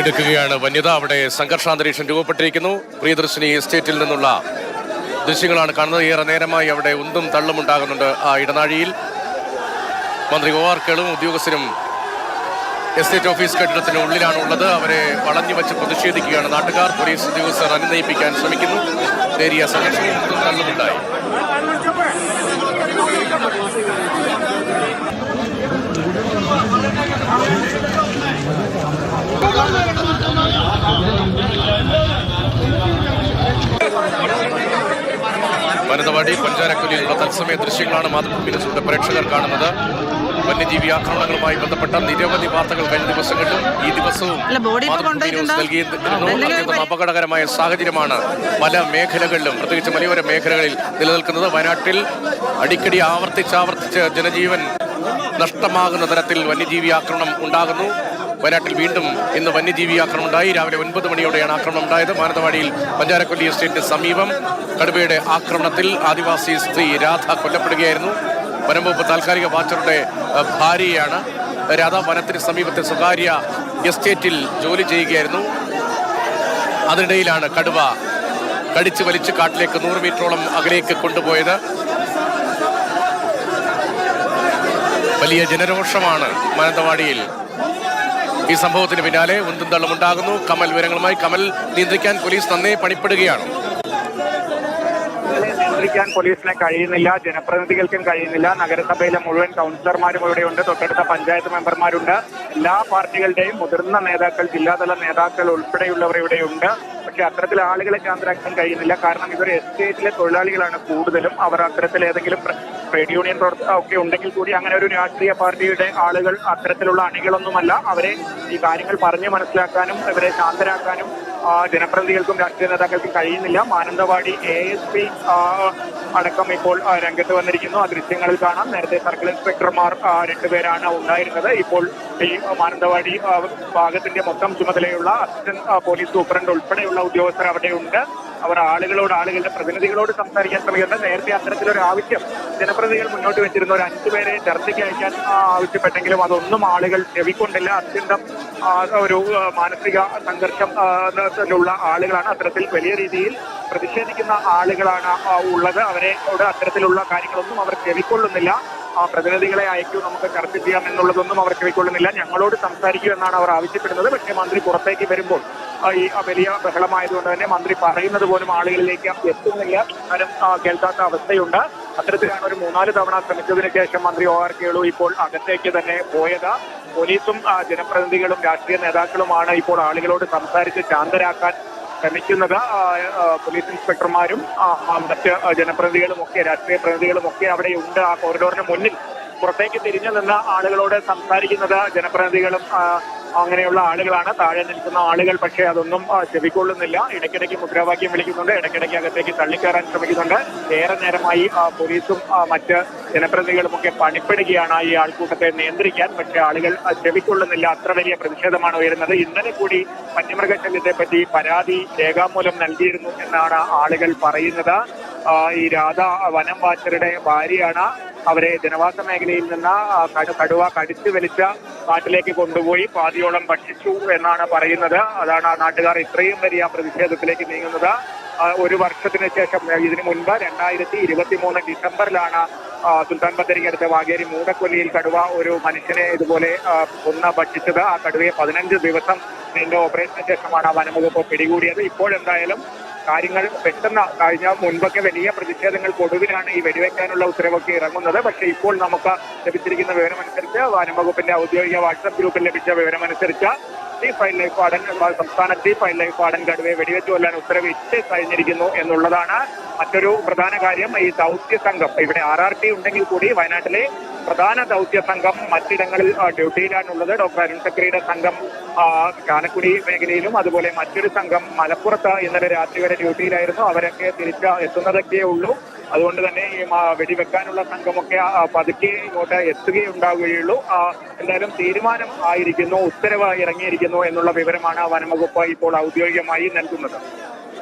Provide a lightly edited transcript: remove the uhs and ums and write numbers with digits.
കടലെടുക്കുകയാണ് വന്യത. അവിടെ സംഘർഷാന്തരീക്ഷം രൂപപ്പെട്ടിരിക്കുന്നു. പ്രിയദർശിനി എസ്റ്റേറ്റിൽ നിന്നുള്ള ദൃശ്യങ്ങളാണ് കാണുന്നത്. ഏറെ നേരമായി അവിടെ ഉന്തും തള്ളും ഉണ്ടാകുന്നുണ്ട്. ആ ഇടനാഴിയിൽ മന്ത്രി OR കേളും ഉദ്യോഗസ്ഥരും എസ്റ്റേറ്റ് ഓഫീസ് കെട്ടിടത്തിന് ഉള്ളിലാണ് ഉള്ളത്. അവരെ വളഞ്ഞു വെച്ച് പ്രതിഷേധിക്കുകയാണ് നാട്ടുകാർ. പോലീസ് ഉദ്യോഗസ്ഥർ അനുനയിപ്പിക്കാൻ ശ്രമിക്കുന്നു. നേരിയ സംഘർഷവും ഉന്തും തള്ളുമുണ്ടായി. മാനന്തവാടി പഞ്ചാരക്കൊല്ലിയിലുള്ള തത്സമയ ദൃശ്യങ്ങളാണ് മാതൃഭൂമി ന്യൂസിലൂടെ പ്രേക്ഷകർ കാണുന്നത്. വന്യജീവി ആക്രമണങ്ങളുമായി ബന്ധപ്പെട്ട നിരവധി വാർത്തകൾ കഴിഞ്ഞ ദിവസങ്ങളിലും ഈ ദിവസവും മാതൃഭൂമി ന്യൂസ് നൽകിയിരുന്നു. അപകടകരമായ സാഹചര്യമാണ് പല മേഖലകളിലും, പ്രത്യേകിച്ച് മലയോര മേഖലകളിൽ നിലനിൽക്കുന്നത്. വയനാട്ടിൽ അടിക്കടി ആവർത്തിച്ച് ജനജീവൻ നഷ്ടമാകുന്ന തരത്തിൽ വന്യജീവി ആക്രമണം ഉണ്ടാകുന്നു. വയനാട്ടിൽ വീണ്ടും ഇന്ന് വന്യജീവി ആക്രമണം ഉണ്ടായി. രാവിലെ 9 മണിയോടെയാണ് ആക്രമണം ഉണ്ടായത്. മാനന്തവാടിയിൽ പഞ്ചാരക്കൊല്ലി എസ്റ്റേറ്റിന് സമീപം കടുവയുടെ ആക്രമണത്തിൽ ആദിവാസി സ്ത്രീ രാധ കൊല്ലപ്പെടുകയായിരുന്നു. വനംവകുപ്പ് താൽക്കാലിക വാച്ചറുടെ ഭാര്യയാണ് രാധ. വനത്തിന് സമീപത്തെ സ്വകാര്യ എസ്റ്റേറ്റിൽ ജോലി ചെയ്യുകയായിരുന്നു. അതിനിടയിലാണ് കടുവ കടിച്ചു വലിച്ച് കാട്ടിലേക്ക് 100 മീറ്ററോളം അകലേക്ക് കൊണ്ടുപോയത്. വലിയ ജനരോഷമാണ് മാനന്തവാടിയിൽ. ഈ സംഭവത്തിന് പിന്നാലെ ഉന്തും തള്ളും ഉണ്ടാകുന്നു. കമൽ വിവരങ്ങളുമായി. കമൽ, നിയന്ത്രിക്കാൻ പോലീസ് നന്നേ പണിപ്പെടുകയാണ്. നിയന്ത്രിക്കാൻ പോലീസിനെ കഴിയുന്നില്ല, ജനപ്രതിനിധികൾക്കും കഴിയുന്നില്ല. നഗരസഭയിലെ മുഴുവൻ കൗൺസിലർമാരും ഇവിടെയുണ്ട്, തൊട്ടടുത്ത പഞ്ചായത്ത് മെമ്പർമാരുണ്ട്. എല്ലാ പാർട്ടികളുടെയും മുതിർന്ന നേതാക്കൾ, ജില്ലാതല നേതാക്കൾ ഉൾപ്പെടെയുള്ളവർ ഇവിടെയുണ്ട്. പക്ഷെ അത്തരത്തിൽ ആളുകളെ ശാന്തരാക്കാൻ കഴിയുന്നില്ല. കാരണം ഇവർ എസ്റ്റേറ്റിലെ തൊഴിലാളികളാണ് കൂടുതലും. അവർ അത്തരത്തിൽ ഏതെങ്കിലും ട്രേഡ് യൂണിയൻ ഒക്കെ ഉണ്ടെങ്കിൽ കൂടി അങ്ങനെ ഒരു രാഷ്ട്രീയ പാർട്ടിയുടെ ആളുകൾ അത്തരത്തിലുള്ള അണികളൊന്നുമല്ല. അവരെ ഈ കാര്യങ്ങൾ പറഞ്ഞ് മനസ്സിലാക്കാനും ഇവരെ ശാന്തരാക്കാനും ജനപ്രതിനിധികൾക്കും രാഷ്ട്രീയ നേതാക്കൾക്കും കഴിയുന്നില്ല. മാനന്തവാടി ASP അടക്കം ഇപ്പോൾ രംഗത്ത് വന്നിരിക്കുന്നു. ആ ദൃശ്യങ്ങളിൽ കാണാം. നേരത്തെ സർക്കിൾ ഇൻസ്പെക്ടർമാർ 2 പേരാണ് ഉണ്ടായിരുന്നത്. ഇപ്പോൾ ഈ മാനന്തവാടി ഭാഗത്തിന്റെ മൊത്തം ചുമതലയുള്ള അസിസ്റ്റന്റ് പോലീസ് സൂപ്രണ്ട് ഉൾപ്പെടെയുള്ള ഉദ്യോഗസ്ഥർ അവിടെയുണ്ട്. അവർ ആളുകളുടെ പ്രതിനിധികളോട് സംസാരിക്കാൻ ശ്രമിക്കുന്നുണ്ട്. നേരത്തെ അത്തരത്തിലൊരു ആവശ്യം ജനപ്രതിനിധികൾ മുന്നോട്ട് വെച്ചിരുന്ന ഒരു 5 പേരെ ചർച്ചയ്ക്ക് അയക്കാൻ ആവശ്യപ്പെട്ടെങ്കിലും അതൊന്നും ആളുകൾ ചെവിക്കൊണ്ടില്ല. അത്യന്തം ഒരു മാനസിക സംഘർഷത്തിലുള്ള ആളുകളാണ്. അത്തരത്തിൽ വലിയ രീതിയിൽ പ്രതിഷേധിക്കുന്ന ആളുകളാണ് ഉള്ളത്. അവരോട് അത്തരത്തിലുള്ള കാര്യങ്ങളൊന്നും അവർ ചെവിക്കൊള്ളുന്നില്ല. പ്രതിനിധികളെ അയക്കൂ, നമുക്ക് ചർച്ച ചെയ്യാം എന്നുള്ളതൊന്നും അവർ ചെവിക്കൊള്ളുന്നില്ല. ഞങ്ങളോട് സംസാരിക്കൂ എന്നാണ് അവർ ആവശ്യപ്പെടുന്നത്. പക്ഷേ മന്ത്രി പുറത്തേക്ക് വരുമ്പോൾ ഈ വലിയ ബഹളമായതുകൊണ്ട് തന്നെ മന്ത്രി പറയുന്നത് പോലും ആളുകളിലേക്ക് എത്തുന്നില്ല. ആരും കേൾക്കാത്ത അവസ്ഥയുണ്ട്. അത്തരത്തിലാണ് ഒരു 3-4 തവണ ശ്രമിച്ചതിന് ശേഷം മന്ത്രി OR കേളു ഇപ്പോൾ അകത്തേക്ക് തന്നെ പോയത്. പോലീസും ജനപ്രതിനിധികളും രാഷ്ട്രീയ നേതാക്കളുമാണ് ഇപ്പോൾ ആളുകളോട് സംസാരിച്ച് ശാന്തരാക്കാൻ ശ്രമിക്കുന്നത്. പോലീസ് ഇൻസ്പെക്ടർമാരും മറ്റ് ജനപ്രതിനിധികളും ഒക്കെ, രാഷ്ട്രീയ പ്രതിനിധികളും ഒക്കെ അവിടെയുണ്ട്. ആ കോറിഡോറിന് മുന്നിൽ പുറത്തേക്ക് തിരിഞ്ഞു നിന്ന് ആളുകളോട് സംസാരിക്കുന്നത് ജനപ്രതിനിധികളും അങ്ങനെയുള്ള ആളുകളാണ്. താഴെ നിൽക്കുന്ന ആളുകൾ പക്ഷേ അതൊന്നും ചെവിക്കൊള്ളുന്നില്ല. ഇടയ്ക്കിടയ്ക്ക് മുദ്രാവാക്യം വിളിക്കുന്നുണ്ട്, ഇടയ്ക്കിടയ്ക്ക് അകത്തേക്ക് തള്ളിക്കയറാൻ ശ്രമിക്കുന്നുണ്ട്. ഏറെ നേരമായി പോലീസും മറ്റ് ജനപ്രതിനിധികളും ഒക്കെ പണിപ്പെടുകയാണ് ഈ ആൾക്കൂട്ടത്തെ നിയന്ത്രിക്കാൻ. പക്ഷേ ആളുകൾ ചെവിക്കൊള്ളുന്നില്ല. അത്ര വലിയ പ്രതിഷേധമാണ് ഉയരുന്നത്. ഇന്നലെ കൂടി വന്യമൃഗശല്യത്തെ പറ്റി പരാതി രേഖാമൂലം നൽകിയിരുന്നു എന്നാണ് ആളുകൾ പറയുന്നത്. ഈ രാധ വനം വാച്ചറുടെ ഭാര്യയാണ്. അവരെ ജനവാസ മേഖലയിൽ നിന്ന് കടുവ കടിച്ചു വലിച്ച കാട്ടിലേക്ക് കൊണ്ടുപോയി പാതിയോളം ഭക്ഷിച്ചു എന്നാണ് പറയുന്നത്. അതാണ് ആ നാട്ടുകാർ ഇത്രയും വലിയ പ്രതിഷേധത്തിലേക്ക് നീങ്ങുന്നത്. 1 വർഷത്തിന് ശേഷം, ഇതിനു മുൻപ് 2023 ഡിസംബറിലാണ് സുൽത്താൻ ബത്തേരിക്കടുത്ത് വാഗേരി മൂടക്കൊല്ലിയിൽ കടുവ ഒരു മനുഷ്യനെ ഇതുപോലെ ഭക്ഷിച്ചത്. ആ കടുവയെ 15 ദിവസം നീണ്ട ഓപ്പറേഷന് ശേഷമാണ് വനംവകുപ്പ് പിടികൂടിയത്. ഇപ്പോഴെന്തായാലും കാര്യങ്ങൾ പെട്ടെന്ന് മുൻപൊക്കെ വലിയ പ്രതിഷേധങ്ങൾക്ക് ഒടുവിലാണ് ഈ വെടിവെക്കാനുള്ള ഉത്തരവൊക്കെ ഇറങ്ങുന്നത്. പക്ഷേ ഇപ്പോൾ നമുക്ക് ലഭിച്ചിരിക്കുന്ന വിവരമനുസരിച്ച് വനംവകുപ്പിന്റെ ഔദ്യോഗിക വാട്സ്ആപ്പ് ഗ്രൂപ്പിൽ ലഭിച്ച വിവരമനുസരിച്ച് സംസ്ഥാന ചീഫ് വൈൽഡ് ലൈഫ് വാർഡൻ കടുവയെ വെടിവെച്ചു കൊല്ലാൻ ഉത്തരവ് ഇട്ട് കഴിഞ്ഞിരിക്കുന്നു എന്നുള്ളതാണ്. മറ്റൊരു പ്രധാന കാര്യം, ഈ ദൗത്യ സംഘം ഇവിടെ RRT ഉണ്ടെങ്കിൽ കൂടി വയനാട്ടിലെ പ്രധാന ദൗത്യ സംഘം മറ്റിടങ്ങളിൽ ഡ്യൂട്ടിയിലാണുള്ളത്. ഡോക്ടർ അരുൺ സക്രിയുടെ സംഘം ചാലക്കുടി മേഖലയിലും അതുപോലെ മറ്റൊരു സംഘം മലപ്പുറത്ത് ഇന്നലെ രാത്രി വരെ ഡ്യൂട്ടിയിലായിരുന്നു. അവരൊക്കെ എത്തുന്നതൊക്കെ ഉള്ളൂ. അതുകൊണ്ട് തന്നെ ഈ വെടിവെക്കാനുള്ള സംഘമൊക്കെ പതുക്കെ ഇങ്ങോട്ട് എത്തുകയുണ്ടാവുകയുള്ളൂ. എന്തായാലും തീരുമാനം ആയിരിക്കുന്നു, ഉത്തരവ് ഇറങ്ങിയിരിക്കുന്നു എന്നുള്ള വിവരമാണ് വനംവകുപ്പ് ഇപ്പോൾ ഔദ്യോഗികമായി നൽകുന്നത്.